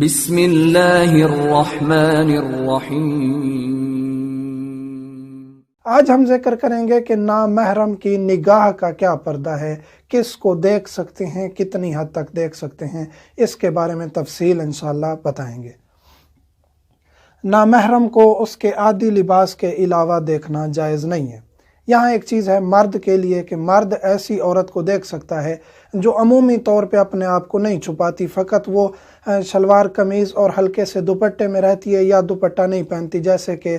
بسم اللہ الرحمن الرحیم۔ آج ہم ذکر کریں گے کہ نامحرم کی نگاہ کا کیا پردہ ہے، کس کو دیکھ سکتے ہیں، کتنی حد تک دیکھ سکتے ہیں، اس کے بارے میں تفصیل انشاءاللہ بتائیں گے۔ نامحرم کو اس کے عادی لباس کے علاوہ دیکھنا جائز نہیں ہے۔ یہاں ایک چیز ہے مرد کے لیے کہ مرد ایسی عورت کو دیکھ سکتا ہے جو عمومی طور پہ اپنے آپ کو نہیں چھپاتی، فقط وہ شلوار قمیض اور ہلکے سے دوپٹے میں رہتی ہے یا دوپٹہ نہیں پہنتی، جیسے کہ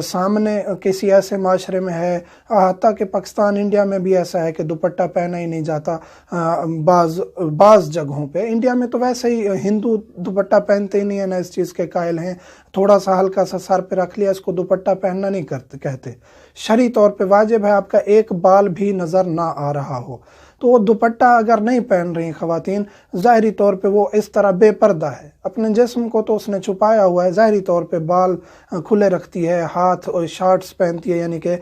سامنے کسی ایسے معاشرے میں ہے، حتیٰ کہ پاکستان انڈیا میں بھی ایسا ہے کہ دوپٹہ پہنا ہی نہیں جاتا بعض جگہوں پہ۔ انڈیا میں تو ویسے ہی ہندو دوپٹہ پہنتے ہی نہیں ہیں، نہ اس چیز کے قائل ہیں، تھوڑا سا ہلکا سا سر پہ رکھ لیا، اس کو دوپٹہ پہننا نہیں کہتے۔ شرعی طور پہ واجب ہے آپ کا ایک بال بھی نظر نہ آ رہا ہو، تو وہ دوپٹہ اگر نہیں پہن رہی خواتین، ظاہری طور پہ وہ اس طرح بے پردہ ہے، اپنے جسم کو تو اس نے چھپایا ہوا ہے، ظاہری طور پہ بال کھلے رکھتی ہے، ہاتھ اور شارٹس پہنتی ہے، یعنی کہ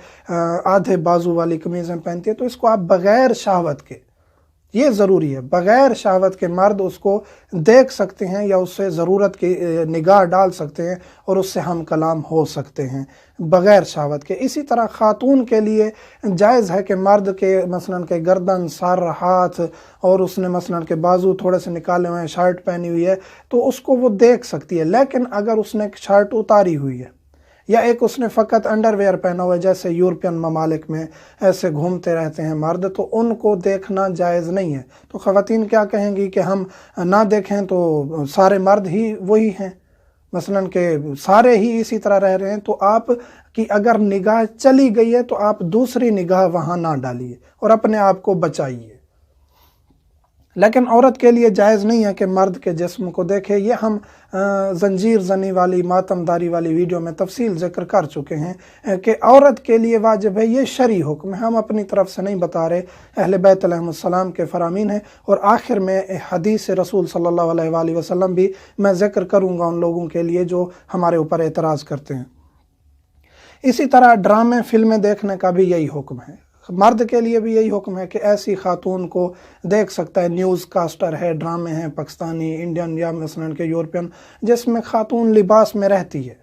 آدھے بازو والی قمیضیں پہنتی ہے، تو اس کو آپ بغیر شہوت کے، یہ ضروری ہے، بغیر شہوت کے مرد اس کو دیکھ سکتے ہیں یا اس سے ضرورت کی نگاہ ڈال سکتے ہیں اور اس سے ہم کلام ہو سکتے ہیں بغیر شہوت کے۔ اسی طرح خاتون کے لیے جائز ہے کہ مرد کے مثلاً کہ گردن، سر، ہاتھ اور اس نے مثلاً کہ بازو تھوڑے سے نکالے ہوئے ہیں، شرٹ پہنی ہوئی ہے تو اس کو وہ دیکھ سکتی ہے، لیکن اگر اس نے شرٹ اتاری ہوئی ہے یا ایک اس نے فقط انڈر ویئر پہنا ہوا ہے، جیسے یورپین ممالک میں ایسے گھومتے رہتے ہیں مرد، تو ان کو دیکھنا جائز نہیں ہے۔ تو خواتین کیا کہیں گی کہ ہم نہ دیکھیں تو سارے مرد ہی وہی ہیں، مثلاً کہ سارے ہی اسی طرح رہ رہے ہیں، تو آپ کی اگر نگاہ چلی گئی ہے تو آپ دوسری نگاہ وہاں نہ ڈالیے اور اپنے آپ کو بچائیے۔ لیکن عورت کے لیے جائز نہیں ہے کہ مرد کے جسم کو دیکھے۔ یہ ہم زنجیر زنی والی، ماتم داری والی ویڈیو میں تفصیل ذکر کر چکے ہیں کہ عورت کے لیے واجب ہے، یہ شرعی حکم ہے، ہم اپنی طرف سے نہیں بتا رہے، اہل بیت علیہ السلام کے فرامین ہیں۔ اور آخر میں حدیث رسول صلی اللہ علیہ وآلہ وسلم بھی میں ذکر کروں گا ان لوگوں کے لیے جو ہمارے اوپر اعتراض کرتے ہیں۔ اسی طرح ڈرامے، فلمیں دیکھنے کا بھی یہی حکم ہے، مرد کے لیے بھی یہی حکم ہے کہ ایسی خاتون کو دیکھ سکتا ہے۔ نیوز کاسٹر ہے، ڈرامے ہیں پاکستانی، انڈین یا مثلاً کہ یورپین، جس میں خاتون لباس میں رہتی ہے،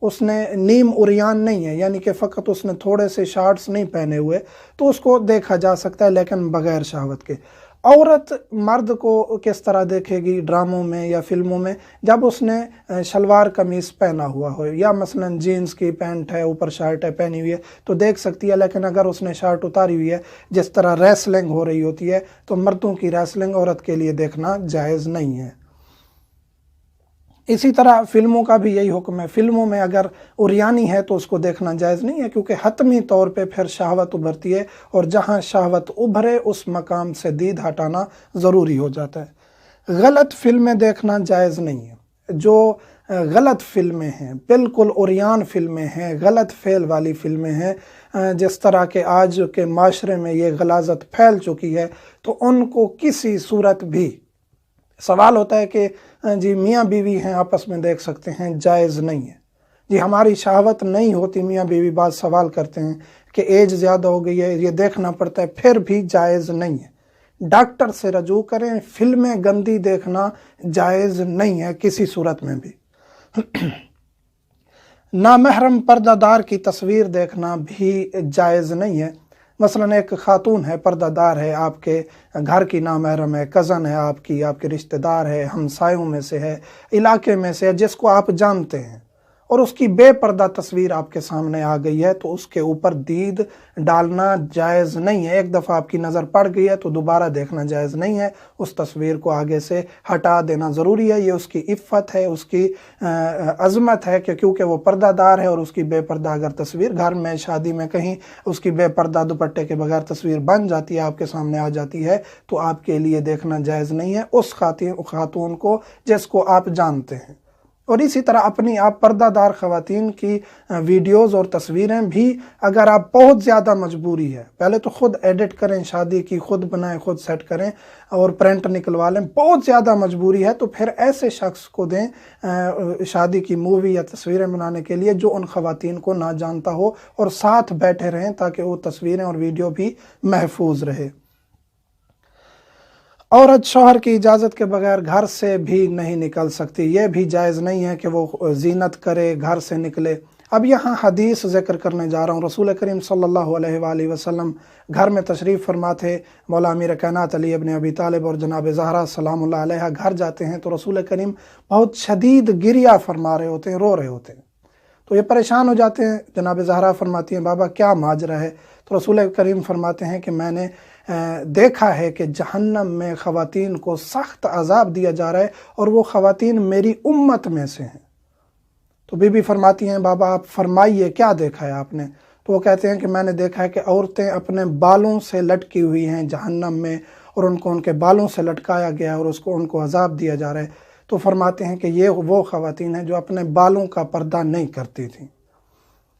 اس نے نیم عریان نہیں ہے، یعنی کہ فقط اس نے تھوڑے سے شارٹس نہیں پہنے ہوئے، تو اس کو دیکھا جا سکتا ہے لیکن بغیر شہوت کے۔ عورت مرد کو کس طرح دیکھے گی ڈراموں میں یا فلموں میں؟ جب اس نے شلوار قمیص پہنا ہوا ہو یا مثلاً جینز کی پینٹ ہے، اوپر شرٹ ہے پہنی ہوئی ہے تو دیکھ سکتی ہے، لیکن اگر اس نے شرٹ اتاری ہوئی ہے، جس طرح ریسلنگ ہو رہی ہوتی ہے، تو مردوں کی ریسلنگ عورت کے لیے دیکھنا جائز نہیں ہے۔ اسی طرح فلموں کا بھی یہی حکم ہے، فلموں میں اگر عریانی ہے تو اس کو دیکھنا جائز نہیں ہے، کیونکہ حتمی طور پہ پھر شہوت ابھرتی ہے، اور جہاں شہوت ابھرے اس مقام سے دید ہٹانا ضروری ہو جاتا ہے۔ غلط فلمیں دیکھنا جائز نہیں ہے۔ جو غلط فلمیں ہیں، بالکل عریان فلمیں ہیں، غلط فعل والی فلمیں ہیں، جس طرح کہ آج کے معاشرے میں یہ غلاظت پھیل چکی ہے، تو ان کو کسی صورت بھی، سوال ہوتا ہے کہ جی میاں بیوی ہیں آپس میں دیکھ سکتے ہیں، جائز نہیں ہے۔ جی ہماری شہوت نہیں ہوتی، میاں بیوی بعض سوال کرتے ہیں کہ ایج زیادہ ہو گئی ہے، یہ دیکھنا پڑتا ہے، پھر بھی جائز نہیں ہے۔ ڈاکٹر سے رجوع کریں، فلمیں گندی دیکھنا جائز نہیں ہے کسی صورت میں بھی۔ نامحرم پردہ دار کی تصویر دیکھنا بھی جائز نہیں ہے۔ مثلاً ایک خاتون ہے، پردہ دار ہے، آپ کے گھر کی نامحرم ہے، کزن ہے آپ کے رشتہ دار ہے، ہمسایوں میں سے ہے، علاقے میں سے ہے، جس کو آپ جانتے ہیں، اور اس کی بے پردہ تصویر آپ کے سامنے آ گئی ہے، تو اس کے اوپر دید ڈالنا جائز نہیں ہے۔ ایک دفعہ آپ کی نظر پڑ گئی ہے تو دوبارہ دیکھنا جائز نہیں ہے، اس تصویر کو آگے سے ہٹا دینا ضروری ہے۔ یہ اس کی عفت ہے، اس کی عظمت ہے کہ کیونکہ وہ پردہ دار ہے، اور اس کی بے پردہ اگر تصویر گھر میں، شادی میں، کہیں اس کی بے پردہ دوپٹے کے بغیر تصویر بن جاتی ہے، آپ کے سامنے آ جاتی ہے، تو آپ کے لیے دیکھنا جائز نہیں ہے اس خاتون کو جس کو آپ جانتے ہیں۔ اور اسی طرح اپنی آپ پردہ دار خواتین کی ویڈیوز اور تصویریں بھی اگر آپ بہت زیادہ مجبوری ہے، پہلے تو خود ایڈٹ کریں، شادی کی خود بنائیں، خود سیٹ کریں اور پرنٹ نکلوا لیں، بہت زیادہ مجبوری ہے تو پھر ایسے شخص کو دیں شادی کی مووی یا تصویریں بنانے کے لیے جو ان خواتین کو نہ جانتا ہو، اور ساتھ بیٹھے رہیں تاکہ وہ تصویریں اور ویڈیو بھی محفوظ رہے۔ عورت شوہر کی اجازت کے بغیر گھر سے بھی نہیں نکل سکتی، یہ بھی جائز نہیں ہے کہ وہ زینت کرے، گھر سے نکلے۔ اب یہاں حدیث ذکر کرنے جا رہا ہوں۔ رسول کریم صلی اللہ علیہ وآلہ وسلم گھر میں تشریف فرما تھے، مولا امیر کائنات علی ابن ابی طالب اور جناب زہرا سلام اللہ علیہ گھر جاتے ہیں تو رسول کریم بہت شدید گریہ فرما رہے ہوتے ہیں، رو رہے ہوتے ہیں، تو یہ پریشان ہو جاتے ہیں۔ جناب زہرا فرماتی ہیں بابا کیا ماجرا ہے؟ تو رسول کریم فرماتے ہیں کہ میں نے دیکھا ہے کہ جہنم میں خواتین کو سخت عذاب دیا جا رہا ہے اور وہ خواتین میری امت میں سے ہیں۔ تو بی بی فرماتی ہیں بابا آپ فرمائیے کیا دیکھا ہے آپ نے؟ تو وہ کہتے ہیں کہ میں نے دیکھا ہے کہ عورتیں اپنے بالوں سے لٹکی ہوئی ہیں جہنم میں، اور ان کو ان کے بالوں سے لٹکایا گیا اور ان کو عذاب دیا جا رہا ہے۔ تو فرماتے ہیں کہ یہ وہ خواتین ہیں جو اپنے بالوں کا پردہ نہیں کرتی تھیں۔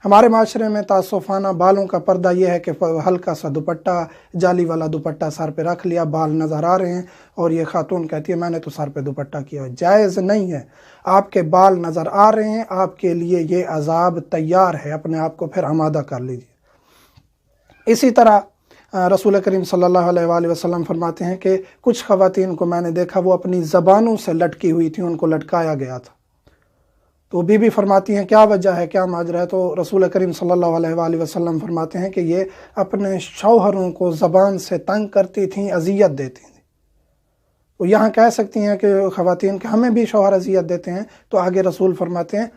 ہمارے معاشرے میں تاسفانہ بالوں کا پردہ یہ ہے کہ ہلکا سا دوپٹہ، جالی والا دوپٹہ سر پہ رکھ لیا، بال نظر آ رہے ہیں، اور یہ خاتون کہتی ہے میں نے تو سر پہ دوپٹہ کیا ہے۔ جائز نہیں ہے، آپ کے بال نظر آ رہے ہیں، آپ کے لیے یہ عذاب تیار ہے، اپنے آپ کو پھر آمادہ کر لیجیے۔ اسی طرح رسول کریم صلی اللہ علیہ وآلہ وسلم فرماتے ہیں کہ کچھ خواتین کو میں نے دیکھا وہ اپنی زبانوں سے لٹکی ہوئی تھیں، ان کو لٹکایا گیا تھا۔ تو بی بی فرماتی ہیں کیا وجہ ہے، کیا ماجرا ہے؟ تو رسول کریم صلی اللہ علیہ وآلہ وسلم فرماتے ہیں کہ یہ اپنے شوہروں کو زبان سے تنگ کرتی تھیں، اذیت دیتی تھیں۔ تو یہاں کہہ سکتی ہیں کہ خواتین کہ ہمیں بھی شوہر اذیت دیتے ہیں، تو آگے رسول فرماتے ہیں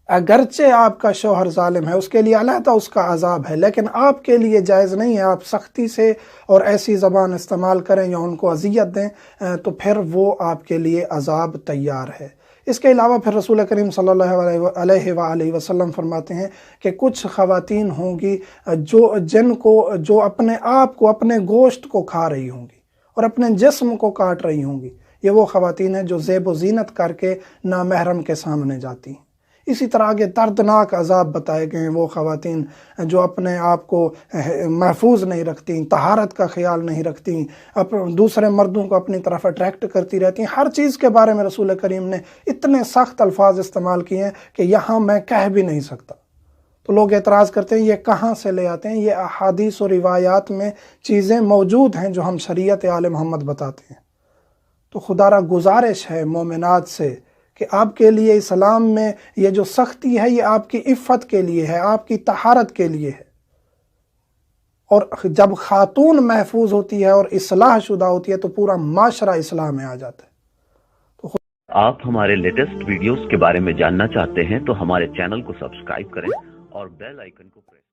اگرچہ آپ کا شوہر ظالم ہے، اس کے لیے علیحدہ اس کا عذاب ہے، لیکن آپ کے لیے جائز نہیں ہے آپ سختی سے اور ایسی زبان استعمال کریں یا ان کو اذیت دیں، تو پھر وہ آپ کے لیے عذاب تیار ہے۔ اس کے علاوہ پھر رسول کریم صلی اللہ علیہ وآلہ وسلم فرماتے ہیں کہ کچھ خواتین ہوں گی جو اپنے آپ کو، اپنے گوشت کو کھا رہی ہوں گی اور اپنے جسم کو کاٹ رہی ہوں گی۔ یہ وہ خواتین ہیں جو زیب و زینت کر کے نامحرم کے سامنے جاتی ہیں۔ اسی طرح آگے دردناک عذاب بتائے گئے ہیں وہ خواتین جو اپنے آپ کو محفوظ نہیں رکھتی، طہارت کا خیال نہیں رکھتی، دوسرے مردوں کو اپنی طرف اٹریکٹ کرتی رہتی ہیں۔ ہر چیز کے بارے میں رسول کریم نے اتنے سخت الفاظ استعمال کیے ہیں کہ یہاں میں کہہ بھی نہیں سکتا۔ تو لوگ اعتراض کرتے ہیں یہ کہاں سے لے آتے ہیں؟ یہ احادیث و روایات میں چیزیں موجود ہیں جو ہم شریعت آل محمد بتاتے ہیں۔ تو خدا را گزارش ہے مومنات سے کہ آپ کے لیے اسلام میں یہ جو سختی ہے یہ آپ کی عفت کے لیے ہے، آپ کی طہارت کے لیے ہے، اور جب خاتون محفوظ ہوتی ہے اور اصلاح شدہ ہوتی ہے تو پورا معاشرہ اصلاح میں آ جاتا ہے۔ آپ ہمارے لیٹسٹ ویڈیوز کے بارے میں جاننا چاہتے ہیں تو ہمارے چینل کو سبسکرائب کریں اور بیل آئیکن کو پریس